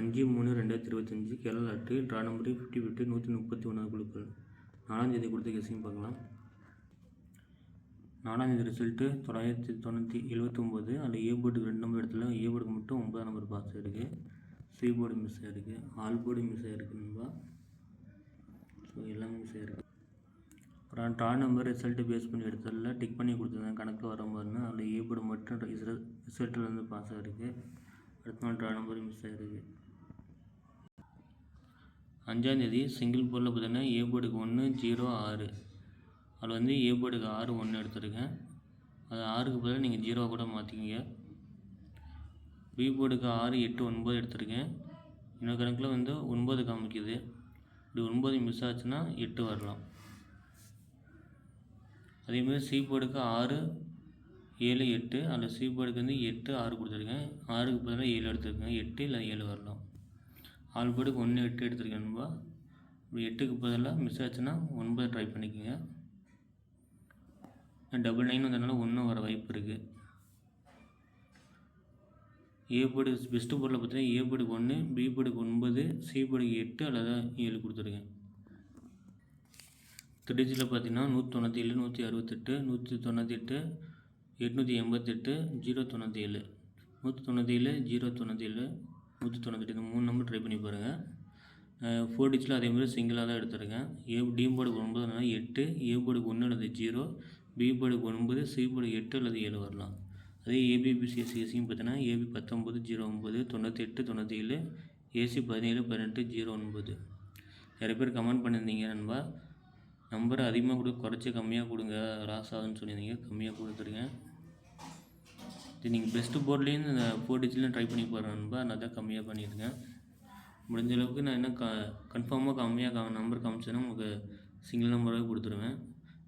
5/3/2025 Kerala lottery draw number 50/50 131 குழுக்கள். 4ஆம் தேதி கொடுத்த கெஸிங் பார்க்கலாம். 4ஆம் தேதி ரிசல்ட்டு 979. அதில் ஏ போர்டுக்கு 2 நம்பர் இடத்துல ஏ போர்டுக்கு மட்டும் 9ஆம் நம்பர் பாஸ் ஆகிருக்கு. சி போர்டு மிஸ் ஆகிருக்கு. ஆல் போர்டு மிஸ் ஆகிருக்கு நண்பா. ஸோ எல்லாமே மிஸ் ஆகிருக்கு. அப்புறம் ட்ரா நம்பர் ரிசல்ட்டு பேஸ் பண்ணி எடுத்ததில் டிக் பண்ணி கொடுத்துருந்தேன் கணக்கு வர மாதிரினா அதில் ஏ போர்டு மட்டும் ரிசல்ட்டில் வந்து பாஸ் ஆகிருக்கு. அடுத்த நாள் ட்ரா நம்பர் மிஸ் ஆகிருக்கு. 5ஆம் தேதி சிங்கிள் போர்டில் பார்த்தீங்கன்னா ஏ போர்டுக்கு 1 0 6. அதில் வந்து ஏ போர்டுக்கு 6 1 எடுத்துருக்கேன். அது 6க்கு பதிலாக நீங்கள் 0 கூட மாற்றிக்கிங்க. பி போர்டுக்கு 6 8 9 எடுத்துருக்கேன். இன்னொரு கணக்கில் வந்து 9 காமிக்குது. இப்படி 9 மிஸ் ஆச்சுன்னா 8 வரலாம். அதேமாதிரி சி போர்டுக்கு 6 7 8. அதில் சி போர்டுக்கு வந்து 8 6 கொடுத்துருக்கேன். 6க்கு பதிலாக 7 எடுத்துருக்கேன். 8 இல்லை 7 வரலாம். ஆல் போர்டுக்கு 1 8 எடுத்துருக்கேன் நண்பா. இப்படி 8க்கு பதிலாக மிஸ் ஆச்சுன்னா 9 ட்ரை பண்ணிக்கோங்க. 99 வந்ததுனால 1 வர வாய்ப்பு இருக்குது. ஏ போர்டு பெஸ்ட்டு போர்டில் பார்த்தீங்கன்னா ஏ போர்டுக்கு 1 பி போர்டுக்கு 9 சி போர்டுக்கு 8 அல்லது 7 கொடுத்துருக்கேன். திருச்சியில் பார்த்தீங்கன்னா 197 168 198 888 097 197 097 198 இந்த 3 நம்பர் ட்ரை பண்ணி பாருங்கள். 4 டிஜிட்டில் அதேமாதிரி சிங்கிளாக தான் எடுத்துருக்கேன். டி போர்டுக்கு 9 8 ஏ போர்டுக்கு 1 அல்லது 0 பி போர்டுக்கு 9 சி போர்டுக்கு 8 அல்லது 7 வரலாம். அதே ஏபிபிசிஎஸ்சியும் பார்த்தீங்கன்னா ஏபி 19 09 98 97 ஏசி 17 18 09. நிறைய பேர் கமெண்ட் பண்ணியிருந்தீங்க நண்பா, நம்பர் அதிகமாக கொடு குறைச்சி கம்மியாக கொடுங்க லாஸ் ஆகுதுன்னு சொல்லியிருந்தீங்க. கம்மியாக கொடுத்துருக்கேன். இது நீங்கள் பெஸ்ட்டு போர்ட்லேயும் இந்த 4 டிஜிட்லையும் ட்ரை பண்ணி பாருங்கள் நண்பா. நான் தான் கம்மியாக பண்ணியிருக்கேன். முடிஞ்ச அளவுக்கு நான் என்ன கன்ஃபார்மாக கம்மியாக நம்பர் காமிச்சேன்னா உங்களுக்கு சிங்கிள் நம்பராகவே கொடுத்துருவேன்.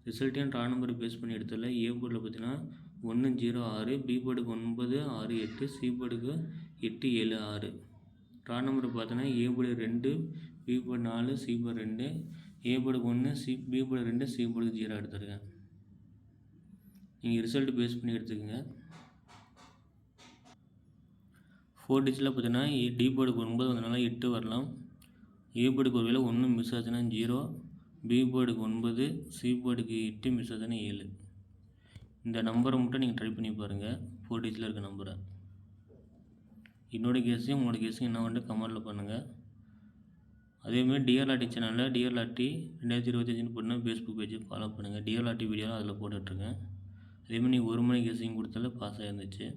ரிசல்ட்டையும் ட்ரா நம்பர் பேஸ் பண்ணி எடுத்ததில் ஏ போர்டில் பார்த்தீங்கன்னா 1 0 6 பி போர்டுக்கு 9 6 8 சி போர்டுக்கு 8 7 6. ட்ரா நம்பர் பார்த்தோன்னா A board 2 B board 4 C board 2 A போர்டுக்கு 1 பி போர்டு 2 சி போர்டுக்கு 0 எடுத்துருக்கேன். நீங்கள் ரிசல்ட் பேஸ் பண்ணி எடுத்துக்கோங்க. 4 டிஜிட்டில் பார்த்தீங்கன்னா டி போர்டுக்கு 9 வந்ததுனால 8 வரலாம். ஏ போர்டுக்கு ஒரு வேளை 1 மிஸ் ஆச்சுன்னா 0 பி போர்டுக்கு 9 சி போர்டுக்கு 8 மிஸ் ஆச்சுன்னா 7. இந்த நம்பரை மட்டும் நீங்கள் ட்ரை பண்ணி பாருங்கள். 4 டிஜிட்டில் இருக்க நம்பரை. என்னோடய கேஸையும் உங்களோட கேஸையும் என்ன வந்துட்டு கமெண்டில் பண்ணுங்கள். அதேமாதிரி டிஆர்ஆர்டி சேனலில் டிஆர்ஆர்டி 2025 போட்டுனா ஃபேஸ்புக் பேஜை ஃபாலோ பண்ணுங்கள். டிஆர்ஆர்டி வீடியோலாம் அதில் போட்டுட்ருக்கேன். அதேமாதிரி நீங்கள் 1 மணி கேஸையும் கொடுத்தால பாஸ் ஆகிருந்துச்சு.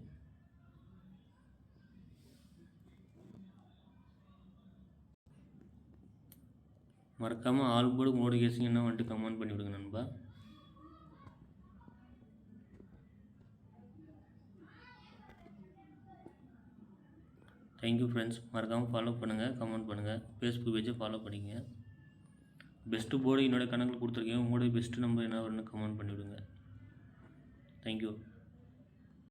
மறக்காமல் ஆல் போர்டு உங்களோட கேஸிங் என்ன வந்துட்டு கமெண்ட் பண்ணி விடுங்க நண்பா. Thank you friends. மறக்காமல் ஃபாலோ பண்ணுங்கள், கமெண்ட் பண்ணுங்கள், ஃபேஸ்புக் பேஜை ஃபாலோ பண்ணிக்கங்க. பெஸ்ட்டு போர்டு என்னோடய கணக்கில் கொடுத்துருக்கேன். உங்களோட பெஸ்ட்டு நம்பர் என்ன வரும்னு கமெண்ட் பண்ணிவிடுங்க. தேங்க்யூ.